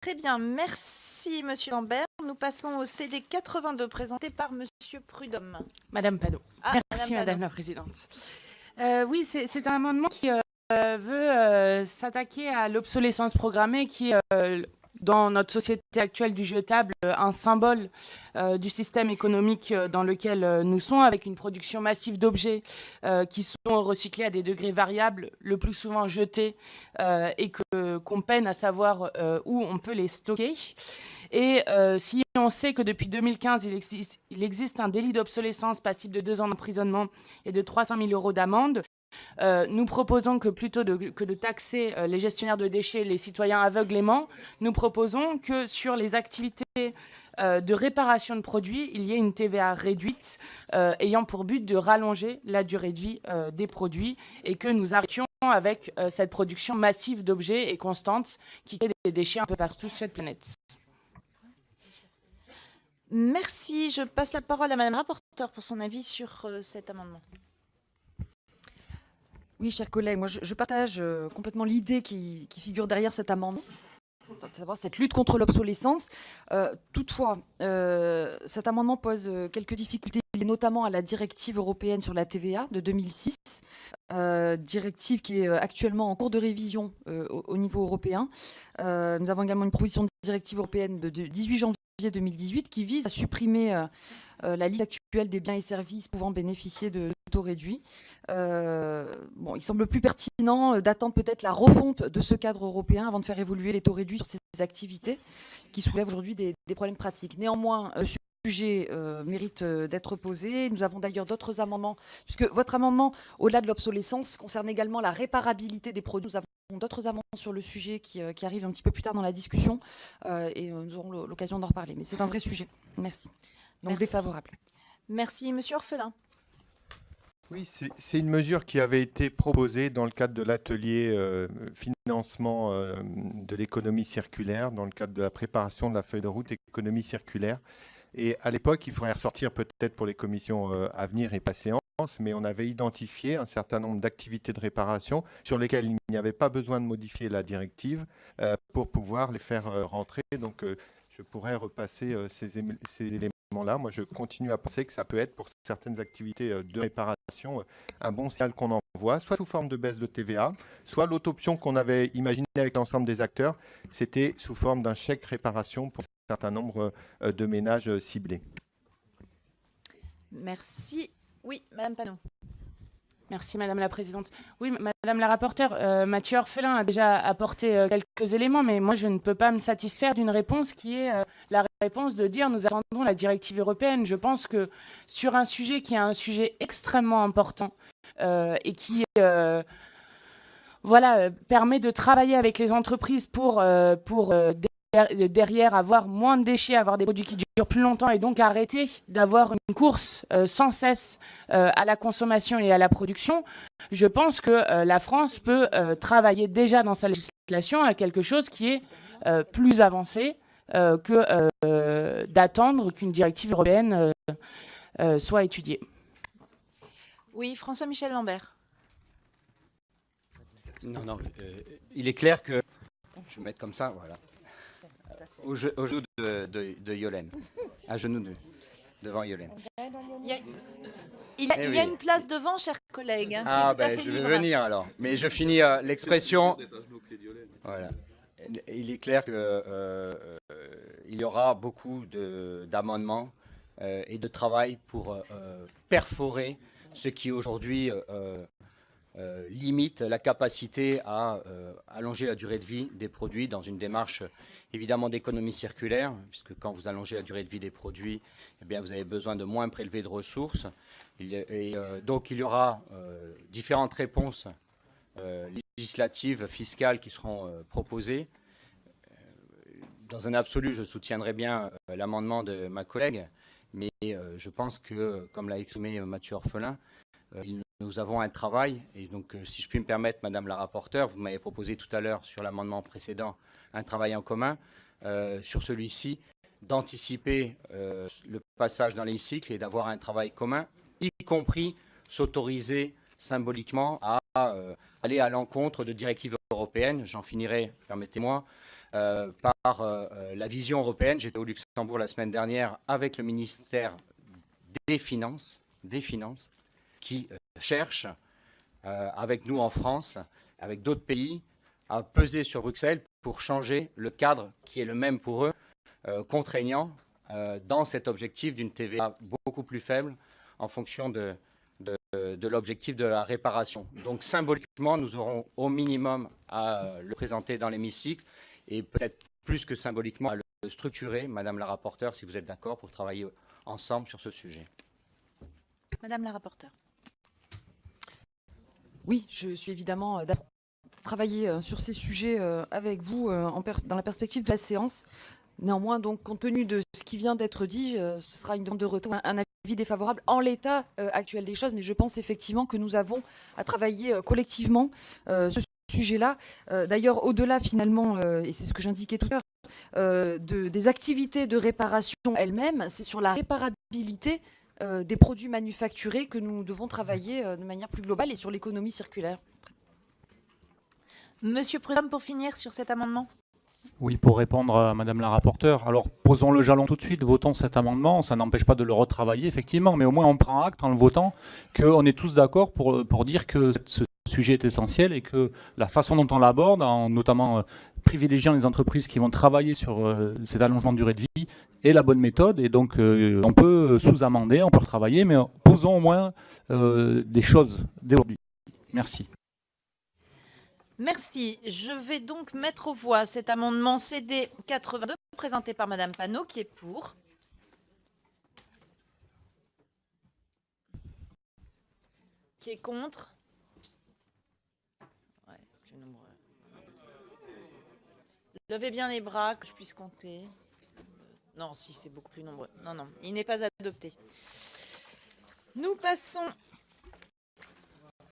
Très bien, merci Monsieur Lambert. Nous passons au CD 82 présenté par Monsieur Prudhomme. Madame Panot. Merci Madame la Présidente. Oui, c'est un amendement qui veut s'attaquer à l'obsolescence programmée qui est, dans notre société actuelle du jetable, un symbole du système économique dans lequel nous sommes, avec une production massive d'objets qui sont recyclés à des degrés variables, le plus souvent jetés, et qu'on peine à savoir où on peut les stocker. Et si on sait que depuis 2015, il existe un délit d'obsolescence passible de 2 ans d'emprisonnement et de 300 000 € d'amende, nous proposons que plutôt que de taxer les gestionnaires de déchets, les citoyens aveuglément, nous proposons que sur les activités de réparation de produits, il y ait une TVA réduite ayant pour but de rallonger la durée de vie des produits et que nous arrêtions avec cette production massive d'objets et constante qui crée des déchets un peu partout sur cette planète. Merci. Je passe la parole à Madame la rapporteure pour son avis sur cet amendement. Oui, chers collègues, moi je partage complètement l'idée qui figure derrière cet amendement, à savoir cette lutte contre l'obsolescence. Toutefois, cet amendement pose quelques difficultés, notamment à la directive européenne sur la TVA de 2006, directive qui est actuellement en cours de révision au niveau européen. Nous avons également une proposition de directive européenne de 18 janvier 2018 qui vise à supprimer la liste actuelle des biens et services pouvant bénéficier de taux réduits. Il semble plus pertinent d'attendre peut-être la refonte de ce cadre européen avant de faire évoluer les taux réduits sur ces activités qui soulèvent aujourd'hui des problèmes pratiques. Néanmoins, le sujet mérite d'être posé. Nous avons d'ailleurs d'autres amendements, puisque votre amendement, au-delà de l'obsolescence, concerne également la réparabilité des produits. Nous avons d'autres amendements sur le sujet qui arrivent un petit peu plus tard dans la discussion et nous aurons l'occasion d'en reparler. Mais c'est un vrai sujet. Merci. Donc Merci. défavorable. Merci. Monsieur Orphelin. Oui, c'est une mesure qui avait été proposée dans le cadre de l'atelier financement de l'économie circulaire, dans le cadre de la préparation de la feuille de route économie circulaire. Et à l'époque, il faudrait ressortir peut-être pour les commissions à venir et passer en mais on avait identifié un certain nombre d'activités de réparation sur lesquelles il n'y avait pas besoin de modifier la directive pour pouvoir les faire rentrer. Donc, je pourrais repasser ces éléments-là. Moi, je continue à penser que ça peut être pour certaines activités de réparation un bon signal qu'on envoie, soit sous forme de baisse de TVA, soit l'autre option qu'on avait imaginée avec l'ensemble des acteurs, c'était sous forme d'un chèque réparation pour un certain nombre de ménages ciblés. Merci. Oui, Madame Panot. Merci Madame la Présidente. Oui, Madame la rapporteure, Mathieu Orphelin a déjà apporté quelques éléments, mais moi je ne peux pas me satisfaire d'une réponse qui est la réponse de dire nous attendons la directive européenne. Je pense que sur un sujet qui est un sujet extrêmement important et qui permet de travailler avec les entreprises pour derrière avoir moins de déchets, avoir des produits qui durent plus longtemps et donc arrêter d'avoir une course sans cesse à la consommation et à la production, je pense que la France peut travailler déjà dans sa législation à quelque chose qui est plus avancé que d'attendre qu'une directive européenne soit étudiée. Oui, François-Michel Lambert. Non, il est clair que... Je vais mettre comme ça, voilà. Au genou de Yolène. À genoux devant Yolène. Il y a une place devant, chers collègues. Hein, ah, ben, je vais venir alors. Mais je finis l'expression. Voilà. Il est clair qu'il y aura beaucoup d'amendements et de travail pour perforer ce qui aujourd'hui limite la capacité à allonger la durée de vie des produits dans une démarche évidemment d'économie circulaire, puisque quand vous allongez la durée de vie des produits, eh bien, vous avez besoin de moins prélever de ressources. Donc il y aura différentes réponses législatives, fiscales qui seront proposées. Dans un absolu, je soutiendrai bien l'amendement de ma collègue, mais je pense que, comme l'a exprimé Mathieu Orphelin, nous avons un travail, et donc si je puis me permettre, Madame la rapporteure, vous m'avez proposé tout à l'heure sur l'amendement précédent un travail en commun, sur celui-ci, d'anticiper le passage dans l'hémicycle et d'avoir un travail commun, y compris s'autoriser symboliquement à aller à l'encontre de directives européennes. J'en finirai, permettez-moi, par la vision européenne. J'étais au Luxembourg la semaine dernière avec le ministère des Finances qui cherche, avec nous en France, avec d'autres pays, à peser sur Bruxelles pour changer le cadre qui est le même pour eux, contraignant, dans cet objectif d'une TVA beaucoup plus faible en fonction de l'objectif de la réparation. Donc symboliquement, nous aurons au minimum à le présenter dans l'hémicycle et peut-être plus que symboliquement à le structurer, Madame la rapporteure, si vous êtes d'accord, pour travailler ensemble sur ce sujet. Madame la rapporteure. Oui, je suis évidemment d'accord pour travailler sur ces sujets avec vous dans la perspective de la séance. Néanmoins, donc, compte tenu de ce qui vient d'être dit, ce sera une demande de retrait, un avis défavorable en l'état actuel des choses. Mais je pense effectivement que nous avons à travailler collectivement sur ce sujet-là. D'ailleurs, au-delà finalement, et c'est ce que j'indiquais tout à l'heure, des activités de réparation elles-mêmes, c'est sur la réparabilité des produits manufacturés que nous devons travailler de manière plus globale et sur l'économie circulaire. Monsieur Prudhomme, pour finir sur cet amendement. Oui, pour répondre à Madame la rapporteure, alors posons le jalon tout de suite, votons cet amendement, ça n'empêche pas de le retravailler effectivement, mais au moins on prend acte en le votant qu'on est tous d'accord pour dire que ce sujet est essentiel et que la façon dont on l'aborde, en notamment privilégiant les entreprises qui vont travailler sur cet allongement de durée de vie, est la bonne méthode. Et donc on peut sous-amender, on peut retravailler, mais posons au moins des choses dès aujourd'hui. Merci. Merci. Je vais donc mettre aux voix cet amendement CD 82 présenté par Madame Panot, qui est pour. Qui est contre. Ouais, plus nombreux. Levez bien les bras, que je puisse compter. Non, si, c'est beaucoup plus nombreux. Non, il n'est pas adopté. Nous passons